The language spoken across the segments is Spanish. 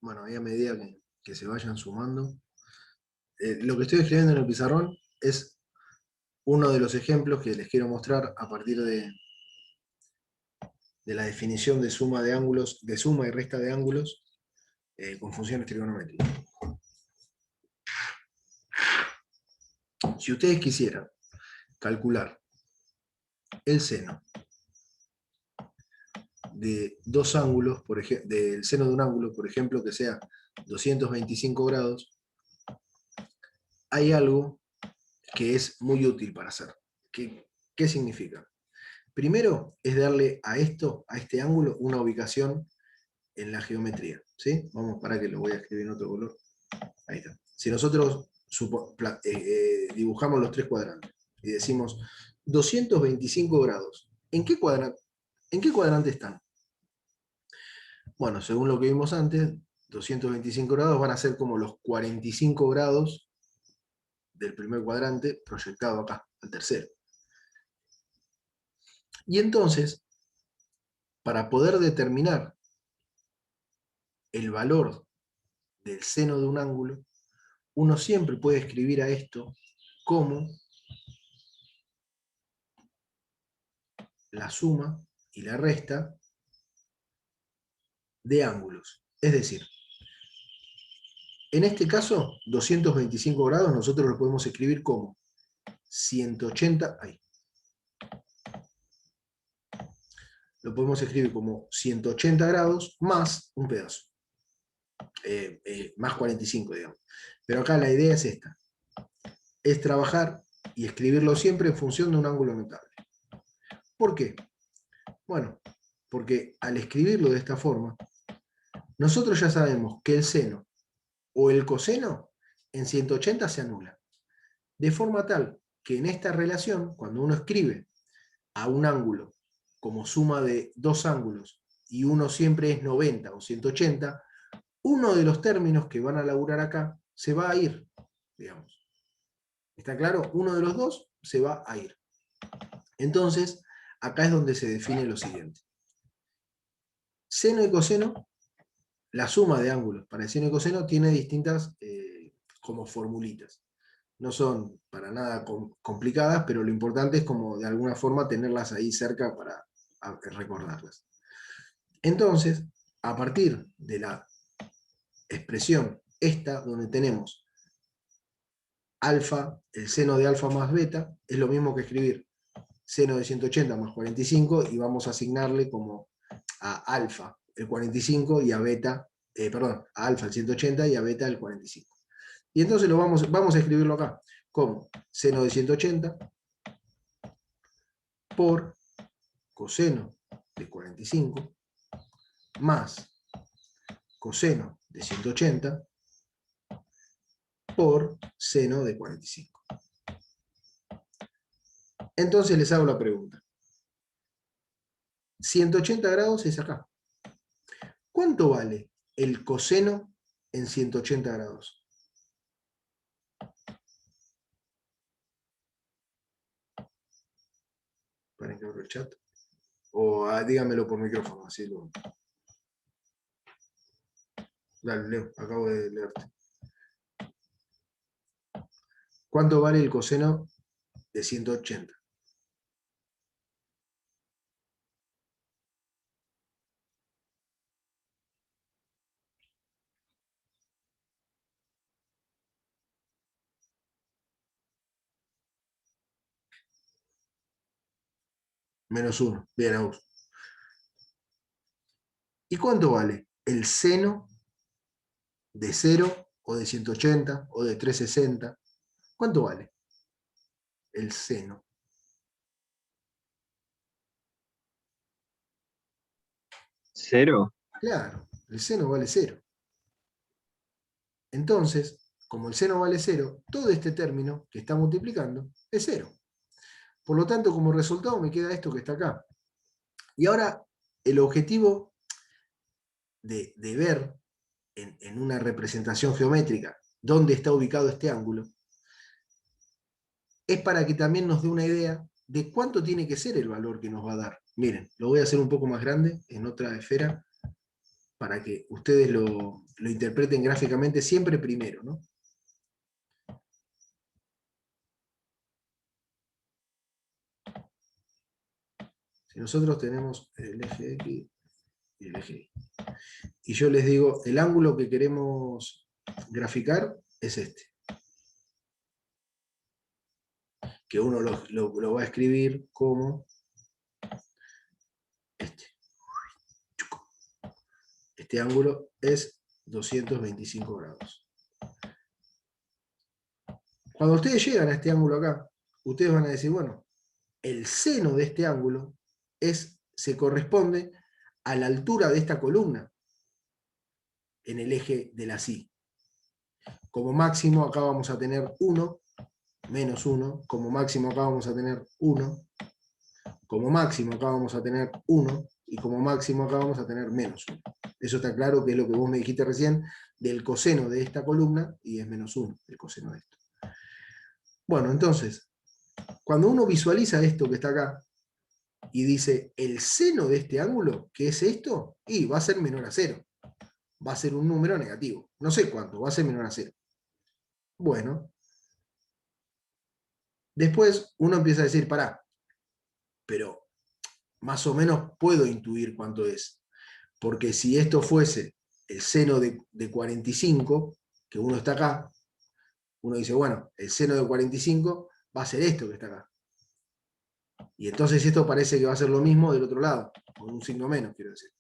Bueno, ahí a medida que se vayan sumando. Lo que estoy escribiendo en el pizarrón es uno de los ejemplos que les quiero mostrar a partir de la definición de suma de ángulos, de suma y resta de ángulos con funciones trigonométricas. Si ustedes quisieran calcular el seno de dos ángulos, del seno de un ángulo, por ejemplo, que sea 225 grados, hay algo que es muy útil para hacer. ¿Qué significa? Primero es darle a este ángulo, una ubicación en la geometría. ¿Sí? Vamos, para que lo voy a escribir en otro color. Ahí está. Si nosotros dibujamos los tres cuadrantes y decimos 225 grados, ¿en qué cuadrante están? Bueno, según lo que vimos antes, 225 grados van a ser como los 45 grados del primer cuadrante proyectado acá, al tercero. Y entonces, para poder determinar el valor del seno de un ángulo, uno siempre puede escribir a esto como la suma y la resta de ángulos. Es decir, en este caso, 225 grados nosotros lo podemos escribir como 180, ahí. Lo podemos escribir como 180 grados más un pedazo. Más 45, digamos. Pero acá la idea es esta. Es trabajar y escribirlo siempre en función de un ángulo notable. ¿Por qué? Bueno, porque al escribirlo de esta forma, nosotros ya sabemos que el seno o el coseno en 180 se anula. De forma tal que en esta relación, cuando uno escribe a un ángulo como suma de dos ángulos y uno siempre es 90 o 180, uno de los términos que van a laburar acá se va a ir, digamos. ¿Está claro? Uno de los dos se va a ir. Entonces, acá es donde se define lo siguiente. Seno y coseno, la suma de ángulos para el seno y coseno tiene distintas como formulitas. No son para nada complicadas, pero lo importante es como de alguna forma tenerlas ahí cerca para recordarlas. Entonces, a partir de la expresión esta, donde tenemos alfa, el seno de alfa más beta, es lo mismo que escribir seno de 180 más 45 y vamos a asignarle como a alfa el 45 y a beta, a alfa el 180 y a beta el 45. Y entonces vamos a escribirlo acá como seno de 180 por coseno de 45 más coseno de 180 por seno de 45. Entonces les hago la pregunta. 180 grados es acá. ¿Cuánto vale el coseno en 180 grados? Esperen que abro el chat. O dígamelo por micrófono, así lo... Dale, Leo, acabo de leerte. ¿Cuánto vale el coseno de 180? Menos 1. Bien, Agus. ¿Y cuánto vale el seno de 0 o de 180 o de 360? ¿Cuánto vale el seno? ¿Cero? Claro, el seno vale 0. Entonces, como el seno vale 0, todo este término que está multiplicando es 0. Por lo tanto, como resultado me queda esto que está acá. Y ahora, el objetivo de ver en una representación geométrica dónde está ubicado este ángulo es para que también nos dé una idea de cuánto tiene que ser el valor que nos va a dar. Miren, lo voy a hacer un poco más grande en otra esfera para que ustedes lo interpreten gráficamente siempre primero, ¿no? Si nosotros tenemos el eje X y el eje Y, y yo les digo, el ángulo que queremos graficar es este, que uno lo va a escribir como este. Este ángulo es 225 grados. Cuando ustedes llegan a este ángulo acá, ustedes van a decir, bueno, el seno de este ángulo se corresponde a la altura de esta columna en el eje de la Y. Como máximo acá vamos a tener 1, menos 1, como máximo acá vamos a tener 1, como máximo acá vamos a tener 1, y como máximo acá vamos a tener menos 1. Eso está claro, que es lo que vos me dijiste recién, del coseno de esta columna, y es menos 1 el coseno de esto. Bueno, entonces, cuando uno visualiza esto que está acá, y dice el seno de este ángulo, ¿qué es esto? Y va a ser menor a 0. Va a ser un número negativo. No sé cuánto, va a ser menor a 0. Bueno. Después uno empieza a decir, pará, pero más o menos puedo intuir cuánto es. Porque si esto fuese el seno de 45, que uno está acá, uno dice, bueno, el seno de 45 va a ser esto que está acá. Y entonces esto parece que va a ser lo mismo del otro lado, con un signo menos, quiero decir.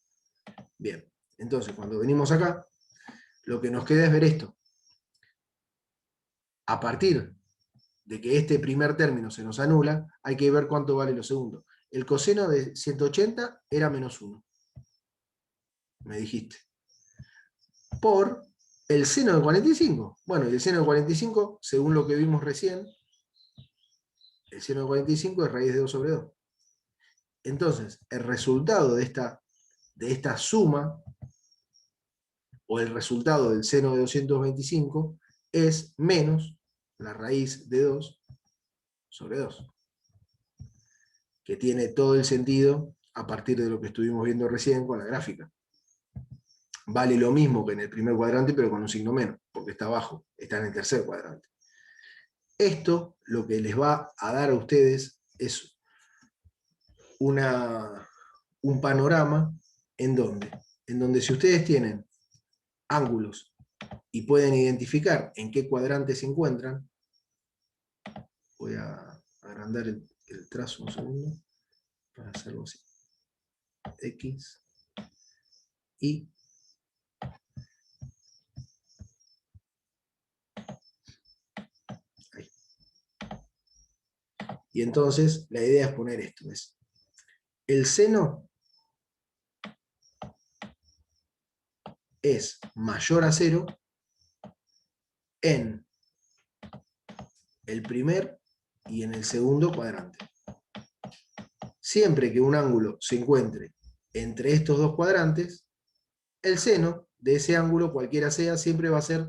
Bien, entonces cuando venimos acá, lo que nos queda es ver esto. A partir de que este primer término se nos anula, hay que ver cuánto vale lo segundo. El coseno de 180 era menos 1. Me dijiste. Por el seno de 45. Bueno, y el seno de 45, según lo que vimos recién, el seno de 45 es raíz de 2 sobre 2. Entonces, el resultado de esta suma, o el resultado del seno de 225, es menos la raíz de 2 sobre 2. Que tiene todo el sentido a partir de lo que estuvimos viendo recién con la gráfica. Vale lo mismo que en el primer cuadrante, pero con un signo menos, porque está abajo, está en el tercer cuadrante. Esto lo que les va a dar a ustedes es un panorama en donde si ustedes tienen ángulos y pueden identificar en qué cuadrante se encuentran, voy a agrandar el trazo un segundo para hacerlo así. X, Y, ahí. Y entonces la idea es poner esto, es el seno es mayor a 0 en el primer y en el segundo cuadrante. Siempre que un ángulo se encuentre entre estos dos cuadrantes, el seno de ese ángulo, cualquiera sea, siempre va a ser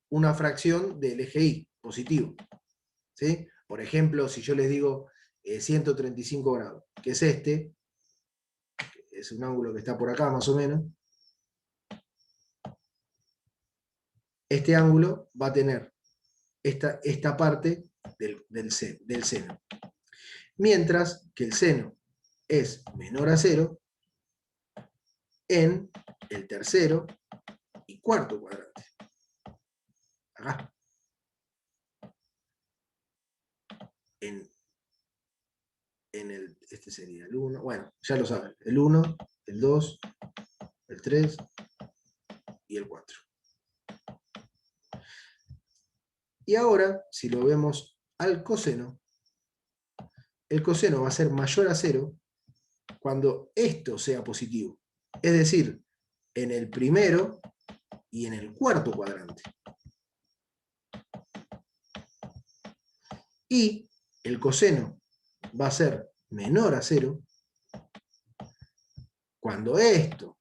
una fracción del eje Y, positivo. ¿Sí? Por ejemplo, si yo les digo 135 grados, que es este, es un ángulo que está por acá más o menos, este ángulo va a tener esta parte del seno. Mientras que el seno es menor a 0 en el tercero y cuarto cuadrante. Acá. Este sería el 1, bueno, ya lo saben, el 1, el 2, el 3 y el 4. Y ahora, si lo vemos al coseno, el coseno va a ser mayor a 0 cuando esto sea positivo. Es decir, en el primero y en el cuarto cuadrante. Y el coseno va a ser menor a 0 cuando esto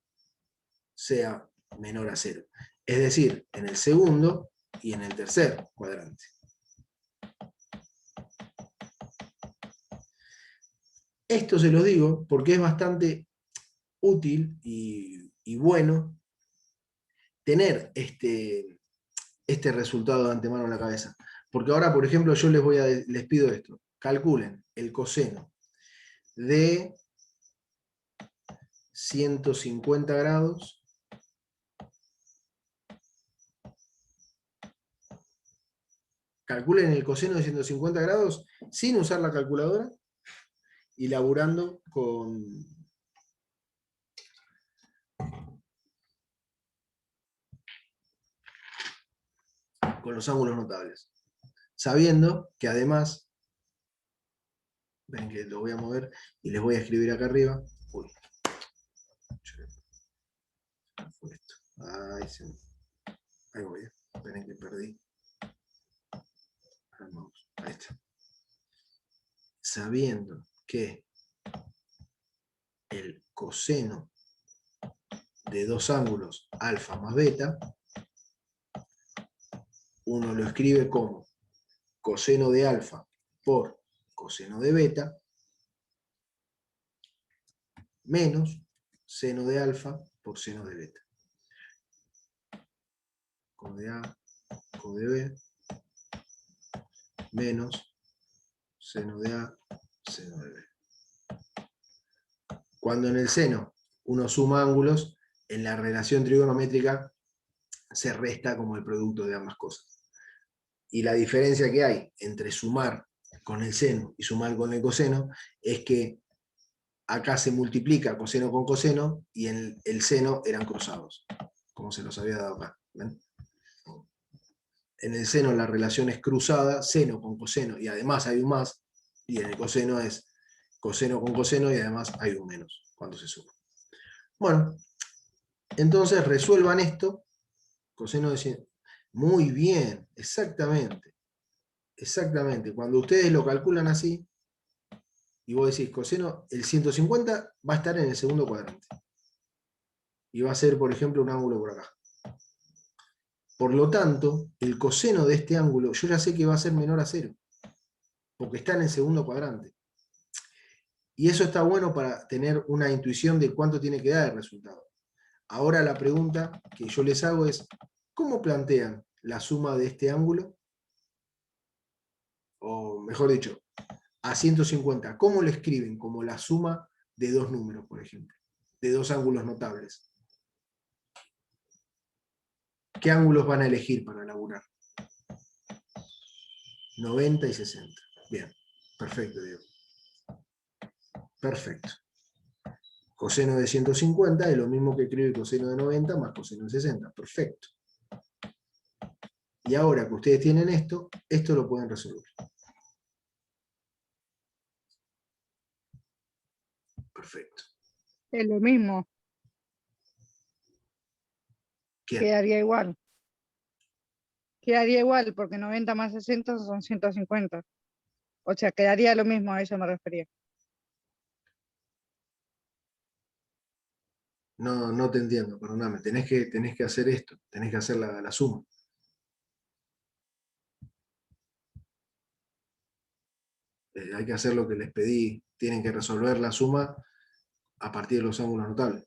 sea menor a 0. Es decir, en el segundo y en el tercer cuadrante. Esto se lo digo porque es bastante útil y bueno tener este resultado de antemano en la cabeza. Porque ahora, por ejemplo, yo les pido esto. Calculen el coseno de 150 grados calculen el coseno de 150 grados sin usar la calculadora y laburando con los ángulos notables. Sabiendo que además, ven que lo voy a mover y les voy a escribir acá arriba. Uy, fue esto. Ahí voy. Esperen que perdí. Ahí está. Sabiendo que el coseno de dos ángulos alfa más beta, uno lo escribe como coseno de alfa por coseno de beta menos seno de alfa por seno de beta. Co de A, co de B, menos seno de A, seno de B. Cuando en el seno uno suma ángulos, en la relación trigonométrica se resta como el producto de ambas cosas. Y la diferencia que hay entre sumar con el seno y sumar con el coseno es que acá se multiplica coseno con coseno y en el seno eran cruzados, como se los había dado acá. ¿Ven? En el seno la relación es cruzada, seno con coseno, y además hay un más, y en el coseno es coseno con coseno, y además hay un menos, cuando se suma. Bueno, entonces resuelvan esto, coseno de 100. Muy bien, exactamente. Exactamente. Cuando ustedes lo calculan así, y vos decís coseno, el 150 va a estar en el segundo cuadrante. Y va a ser, por ejemplo, un ángulo por acá. Por lo tanto, el coseno de este ángulo, yo ya sé que va a ser menor a 0, porque está en el segundo cuadrante. Y eso está bueno para tener una intuición de cuánto tiene que dar el resultado. Ahora la pregunta que yo les hago es, ¿cómo plantean la suma de este ángulo? O mejor dicho, a 150, ¿cómo lo escriben? Como la suma de dos números, por ejemplo, de dos ángulos notables. ¿Qué ángulos van a elegir para laburar? 90 y 60. Bien, perfecto, Diego. Perfecto. Coseno de 150 es lo mismo que escribir coseno de 90 más coseno de 60. Perfecto. Y ahora que ustedes tienen esto lo pueden resolver. Perfecto. Es lo mismo, ¿Quién? quedaría igual. Quedaría igual, porque 90 más 60 son 150. O sea, quedaría lo mismo, a eso me refería. No, no te entiendo, perdóname. Tenés que hacer esto, tenés que hacer la suma. Hay que hacer lo que les pedí. Tienen que resolver la suma a partir de los ángulos notables.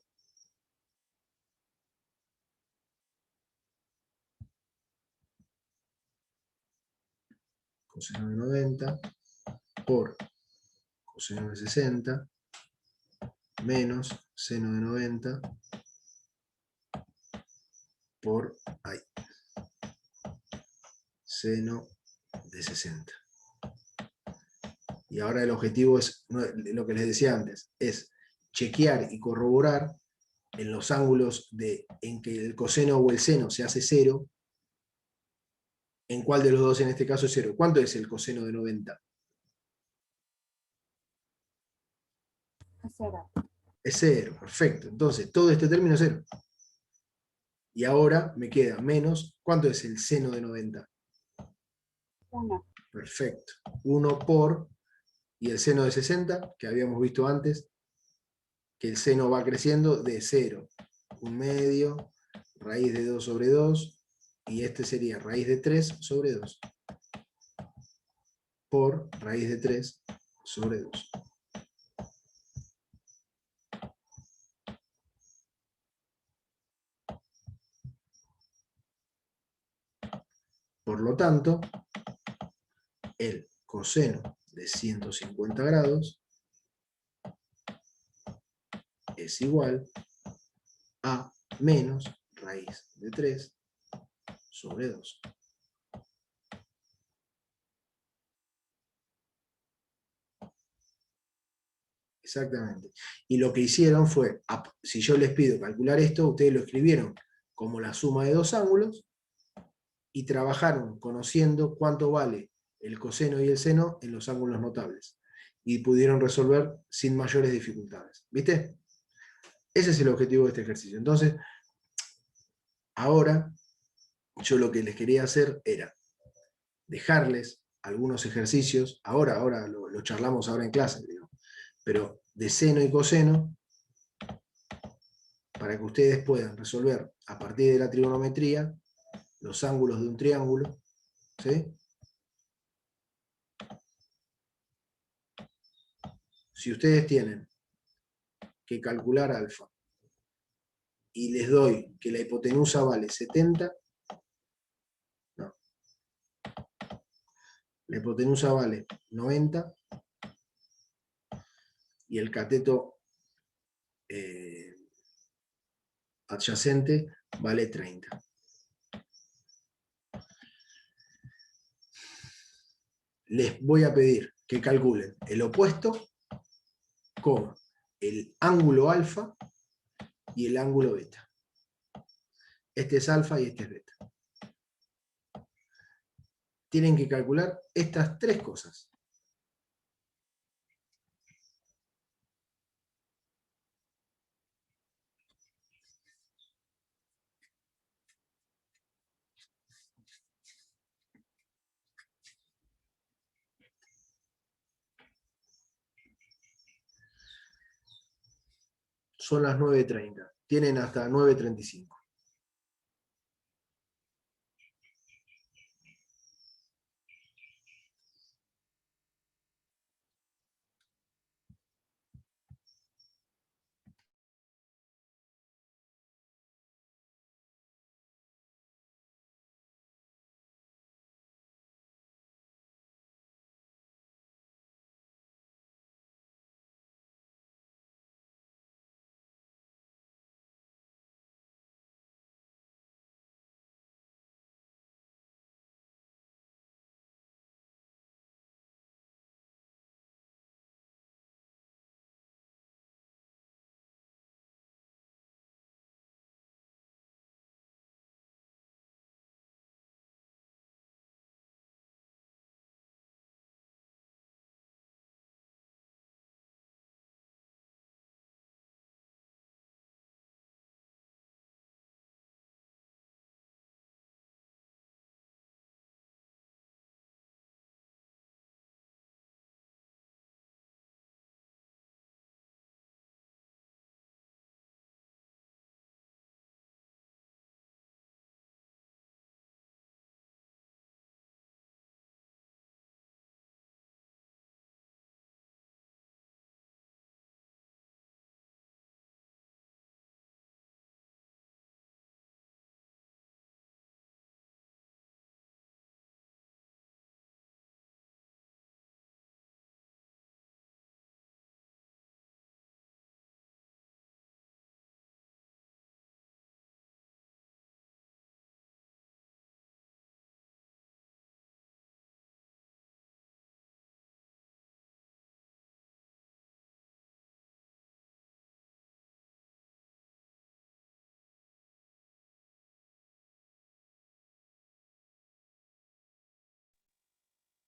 Coseno de 90 por coseno de 60 menos seno de 90 por seno de 60. Y ahora el objetivo es, lo que les decía antes, es chequear y corroborar en los ángulos en que el coseno o el seno se hace 0, en cuál de los dos en este caso es 0. ¿Cuánto es el coseno de 90? Es 0. Es 0, perfecto. Entonces, todo este término es 0. Y ahora me queda menos, ¿cuánto es el seno de 90? 1. Perfecto. 1 por, y el seno de 60, que habíamos visto antes, que el seno va creciendo de 0. 1/2, raíz de 2 sobre 2, y este sería raíz de 3 sobre 2. Por raíz de 3 sobre 2. Por lo tanto, el coseno de 150 grados es igual a menos raíz de 3 sobre 2. Exactamente. Y lo que hicieron fue, si yo les pido calcular esto, ustedes lo escribieron como la suma de dos ángulos y trabajaron conociendo cuánto vale el coseno y el seno en los ángulos notables. Y pudieron resolver sin mayores dificultades. ¿Viste? Ese es el objetivo de este ejercicio. Entonces, ahora, yo lo que les quería hacer era dejarles algunos ejercicios, ahora lo charlamos ahora en clase, digo, pero de seno y coseno, para que ustedes puedan resolver a partir de la trigonometría los ángulos de un triángulo, ¿sí? Si ustedes tienen que calcular alfa y les doy que la hipotenusa vale 70, no, la hipotenusa vale 90 y el cateto adyacente vale 30. Les voy a pedir que calculen el opuesto con el ángulo alfa y el ángulo beta. Este es alfa y este es beta. Tienen que calcular estas tres cosas. Son las 9:30. Tienen hasta 9:35.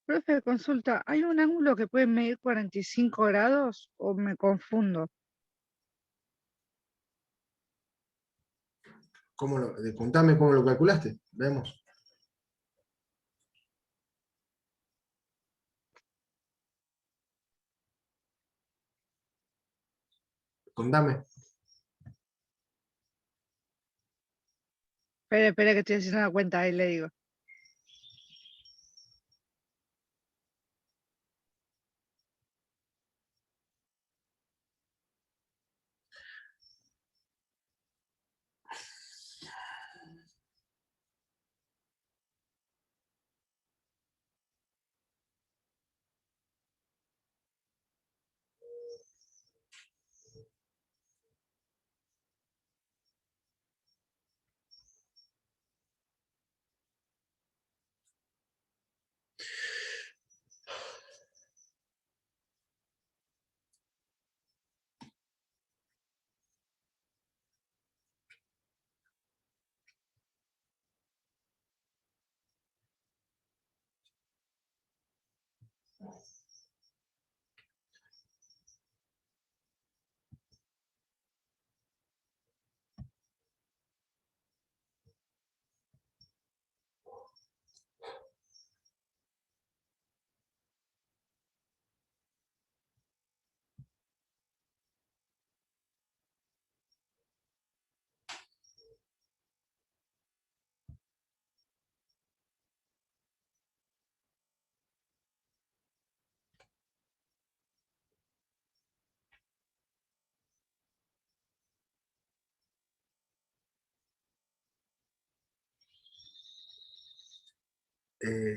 Profe, consulta, ¿hay un ángulo que puede medir 45 grados o me confundo? Contame cómo lo calculaste. Veamos. Contame. Espere, que estoy haciendo la cuenta, ahí le digo.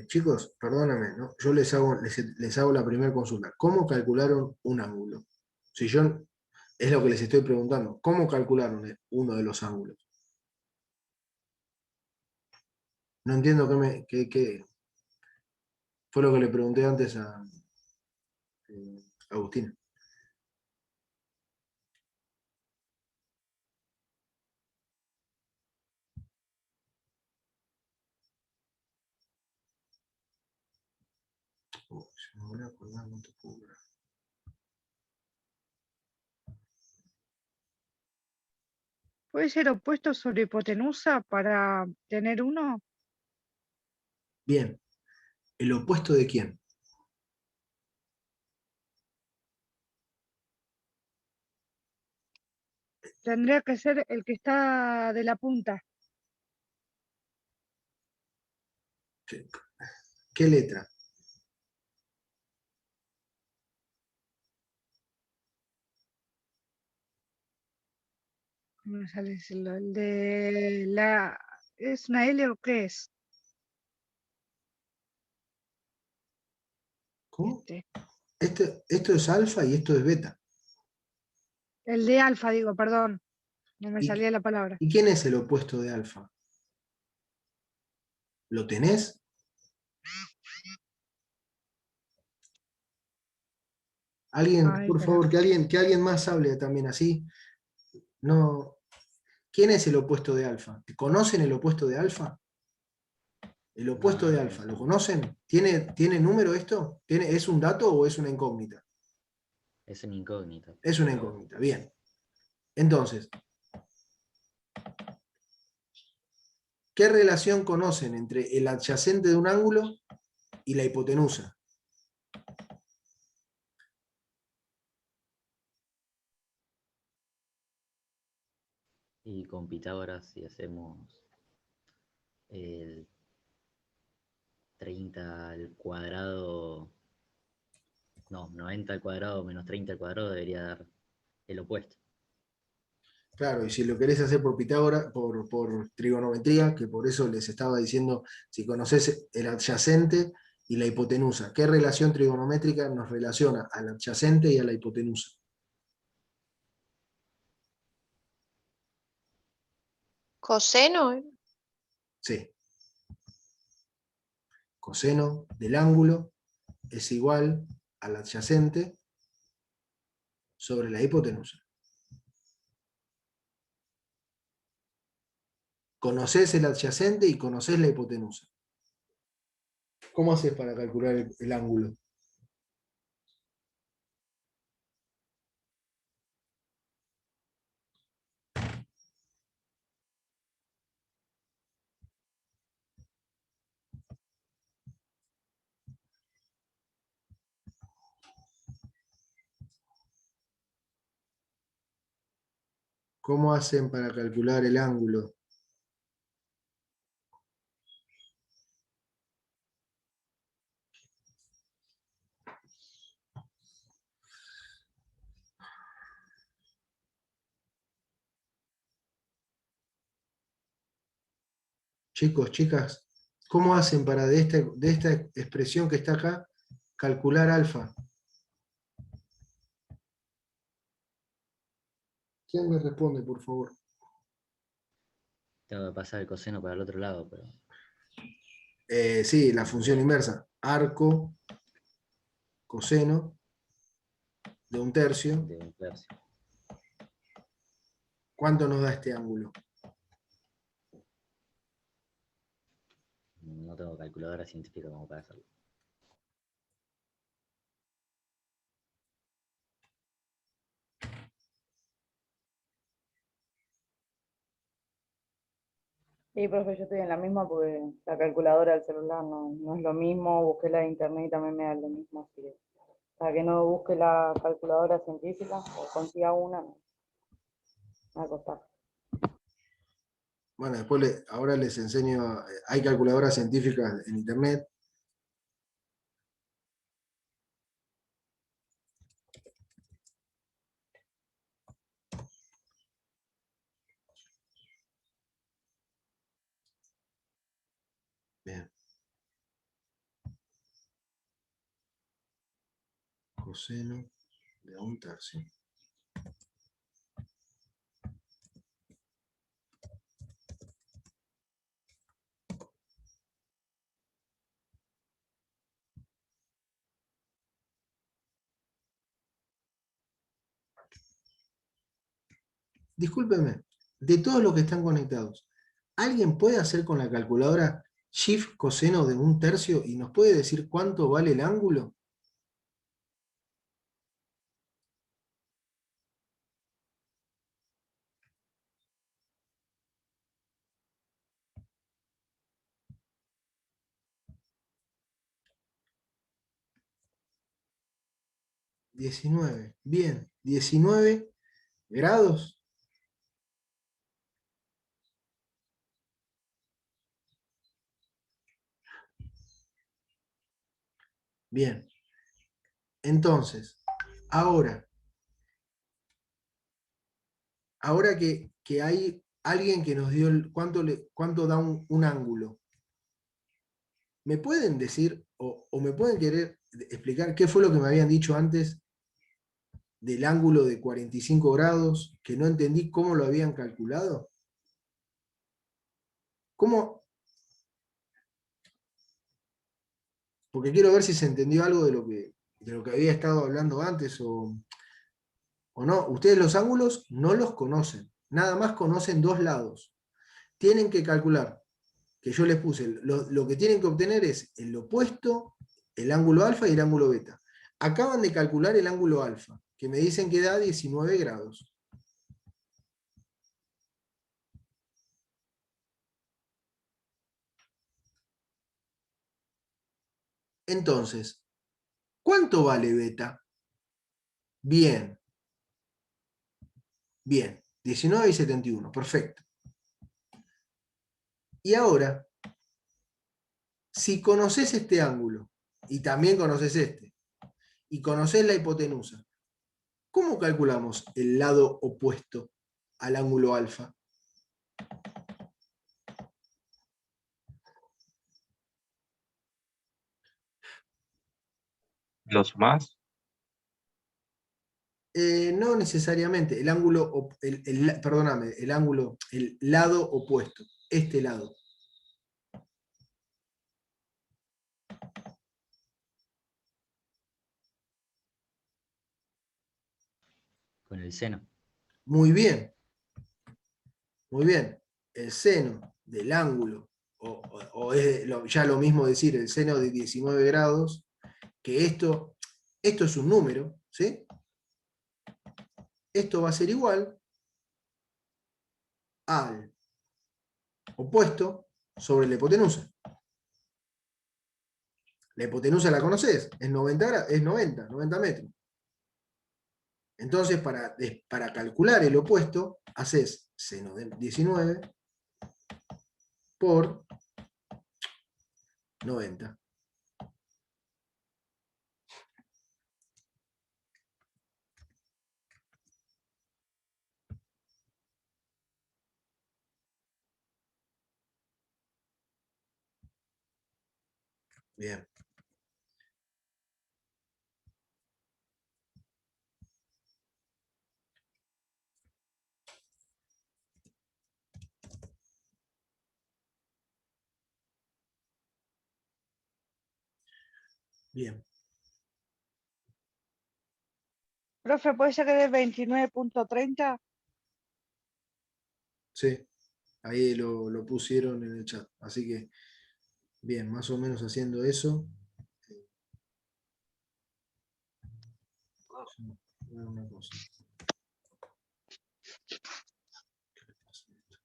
Chicos, perdóname, ¿no? Yo les hago la primera consulta. ¿Cómo calcularon un ángulo? Si yo, es lo que les estoy preguntando. ¿Cómo calcularon uno de los ángulos? No entiendo qué fue lo que le pregunté antes a Agustín. Se me volvió a acordar cuánto cobra. ¿Puede ser opuesto sobre hipotenusa para tener uno? Bien, ¿el opuesto de quién? Tendría que ser el que está de la punta. ¿Qué letra? ¿Cómo me sale decirlo? El de la... ¿Es una L o qué es? ¿Cómo? Este. Esto es alfa y esto es beta. El de alfa, digo, perdón. No me ¿Y, salía la palabra. y quién es el opuesto de alfa? ¿Lo tenés? Alguien, Ay, por espera. favor, que alguien más hable también así. No. ¿Quién es el opuesto de alfa? ¿Conocen el opuesto de alfa? El opuesto No, de no alfa, ¿lo conozco. conocen? ¿Tiene número esto? ¿Es un dato o es una incógnita? Es una incógnita. Es una Pero incógnita, bien. Entonces, ¿qué relación conocen entre el adyacente de un ángulo y la hipotenusa? y con Pitágoras, si hacemos el 30 al cuadrado, no, 90 al cuadrado menos 30 al cuadrado debería dar el opuesto. Claro, y si lo querés hacer por Pitágoras, por trigonometría, que por eso les estaba diciendo, si conoces el adyacente y la hipotenusa, ¿qué relación trigonométrica nos relaciona al adyacente y a la hipotenusa? Coseno, Sí, coseno del ángulo es igual al adyacente sobre la hipotenusa. Conocés el adyacente y conocés la hipotenusa. ¿Cómo haces para calcular el ángulo? ¿Cómo hacen para calcular el ángulo? Chicos, chicas, ¿cómo hacen para de esta expresión que está acá calcular alfa? ¿Quién me responde, por favor? Tengo que pasar el coseno para el otro lado, pero Sí, la función inversa. Arco, coseno de un tercio. de un tercio. ¿Cuánto nos da este ángulo? No tengo calculadora científica como para hacerlo. Sí, profe, yo estoy en la misma porque la calculadora del celular no es lo mismo, busqué la de internet y también me da lo mismo, así que para que no busque la calculadora científica o consiga una, me va a costar. Bueno, después ahora les enseño, hay calculadoras científicas en internet. Bien. coseno de 1/3. Discúlpeme, de todos los que están conectados, ¿alguien puede hacer con la calculadora shift coseno de 1/3 y nos puede decir cuánto vale el ángulo? ¿19? Bien, 19 grados. Bien. Entonces, ahora que hay alguien que nos dio cuánto da un ángulo, ¿me pueden decir o me pueden querer explicar qué fue lo que me habían dicho antes del ángulo de 45 grados, que no entendí cómo lo habían calculado? ¿Cómo? Porque quiero ver si se entendió algo de lo que había estado hablando antes o no. Ustedes los ángulos no los conocen, nada más conocen dos lados. Tienen que calcular, que yo les puse, lo que tienen que obtener es el opuesto, el ángulo alfa y el ángulo beta. Acaban de calcular el ángulo alfa, que me dicen que da 19 grados. Entonces, ¿cuánto vale beta? Bien. Bien, 19,71, perfecto. Y ahora, si conoces este ángulo, y también conoces este, y conoces la hipotenusa, ¿cómo calculamos el lado opuesto al ángulo alfa? ¿Los más? No necesariamente, el ángulo, perdóname, el lado opuesto, este lado. Con el seno. Muy bien, muy bien. El seno del ángulo, o es ya lo mismo decir, el seno de 19 grados, que esto es un número, ¿sí? Esto va a ser igual al opuesto sobre la hipotenusa. La hipotenusa la conoces, es 90 metros. Entonces, para calcular el opuesto, haces seno de 19 por 90. Bien. Bien. Profe, ¿puede ser que dé 29,30? Sí, ahí lo pusieron en el chat. Así que, bien, más o menos haciendo eso. Una cosa. ¿Qué le pasa a esto?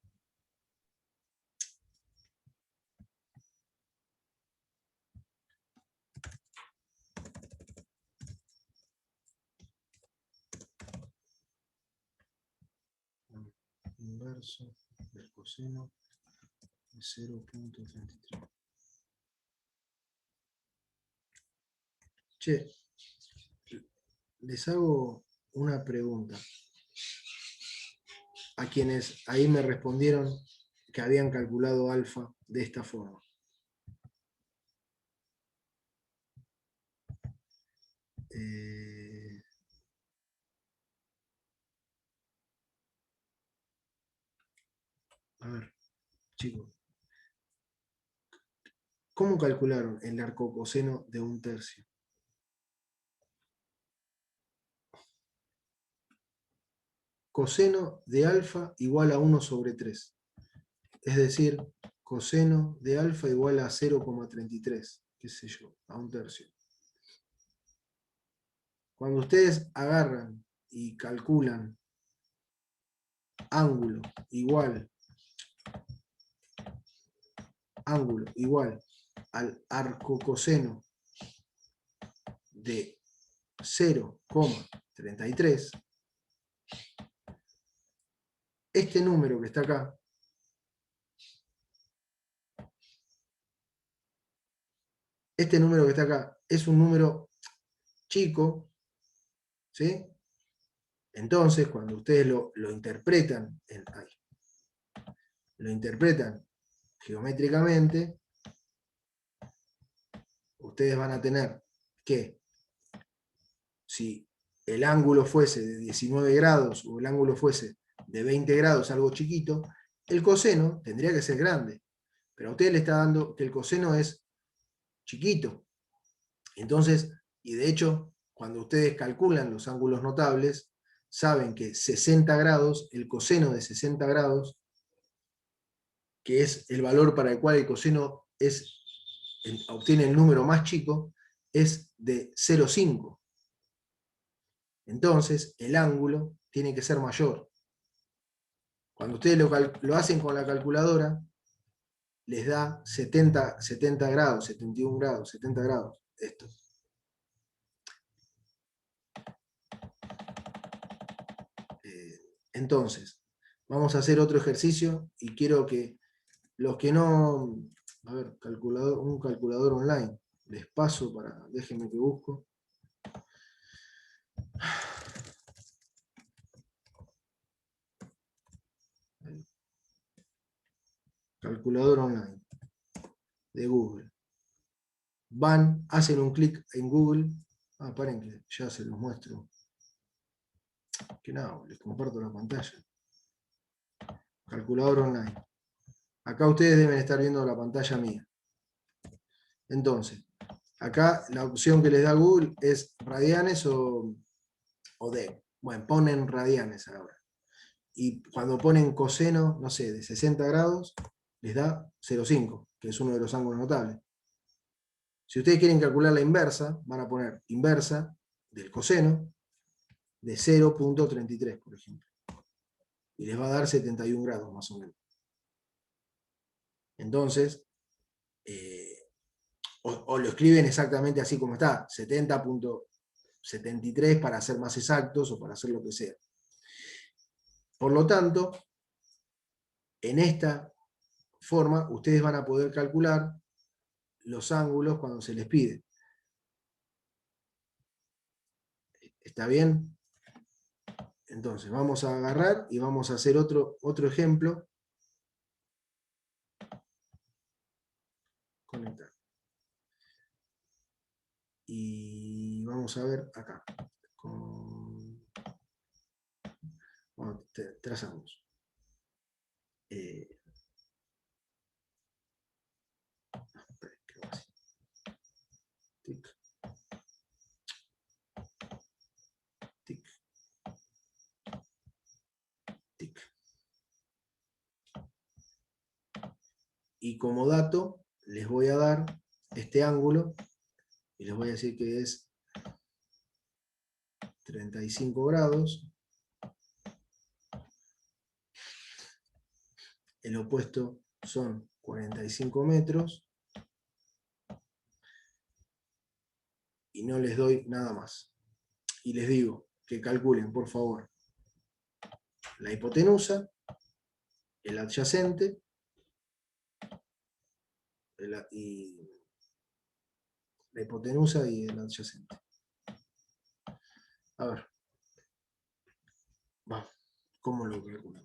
Inverso del coseno de 0,33. Che, les hago una pregunta a quienes ahí me respondieron que habían calculado alfa de esta forma. chicos, ¿cómo calcularon el arcocoseno de 1/3? Coseno de alfa igual a 1/3. Es decir, coseno de alfa igual a 0,33, qué sé yo, a 1/3. Cuando ustedes agarran y calculan ángulo igual al arcocoseno de 0,33, este número que está acá es un número chico, ¿sí? Entonces, cuando ustedes lo interpretan, lo interpretan geométricamente, ustedes van a tener que, si el ángulo fuese de 19 grados o el ángulo fuese de 20 grados, algo chiquito, el coseno tendría que ser grande. Pero a ustedes le está dando que el coseno es chiquito. Entonces, y de hecho, cuando ustedes calculan los ángulos notables, saben que 60 grados, el coseno de 60 grados, que es el valor para el cual el coseno obtiene el número más chico, es de 0,5. Entonces, el ángulo tiene que ser mayor. Cuando ustedes lo hacen con la calculadora, les da 70 grados, 71 grados, 70 grados. Esto. Entonces, vamos a hacer otro ejercicio y quiero que los que no... A ver, un calculador online. Les paso déjenme que busco. Calculador online de Google. Hacen un clic en Google. Paren que ya se los muestro. Que no, les comparto la pantalla. Calculador online. Acá ustedes deben estar viendo la pantalla mía. Entonces, acá la opción que les da Google es radianes o deg. Bueno, ponen radianes ahora. Y cuando ponen coseno, no sé, de 60 grados, les da 0,5, que es uno de los ángulos notables. Si ustedes quieren calcular la inversa, van a poner inversa del coseno de 0,33, por ejemplo. Y les va a dar 71 grados más o menos. Entonces, o lo escriben exactamente así como está, 70,73 para ser más exactos o para hacer lo que sea. Por lo tanto, en esta forma, ustedes van a poder calcular los ángulos cuando se les pide. ¿Está bien? Entonces, vamos a agarrar y vamos a hacer otro ejemplo. Conectar. Y vamos a ver acá. Bueno, trazamos. Tic. Tic. Tic. Y como dato, les voy a dar este ángulo y les voy a decir que es 35 grados. El opuesto son 45 metros. Y no les doy nada más. Y les digo que calculen, por favor, la hipotenusa, el adyacente, y la hipotenusa y el adyacente. A ver. Va, ¿cómo lo calculo?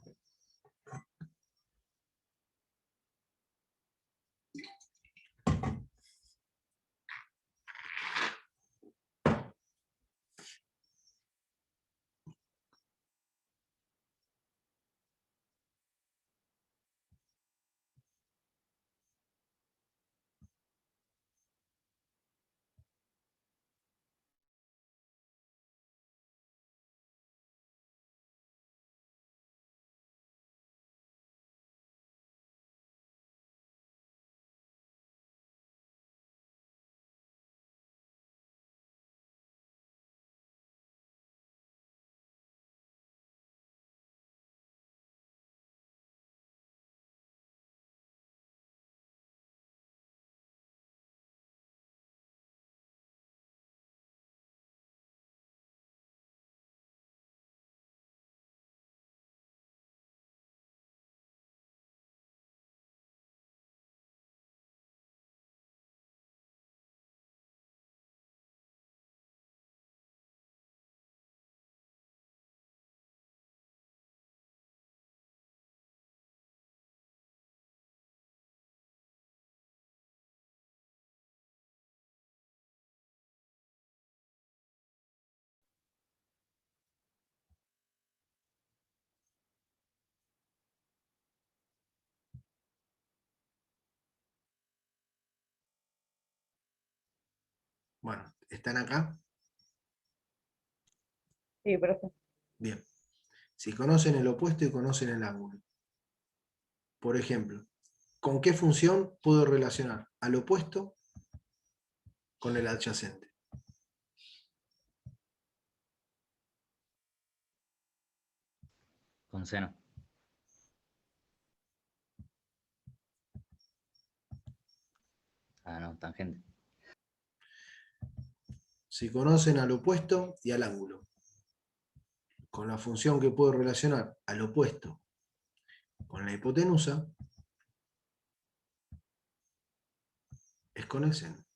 ¿Están acá? Sí, profe. Bien. Si conocen el opuesto y conocen el ángulo. Por ejemplo, ¿con qué función puedo relacionar al opuesto con el adyacente? Con seno. Ah, no, tangente. Si conocen al opuesto y al ángulo, con la función que puedo relacionar al opuesto con la hipotenusa, es con el seno.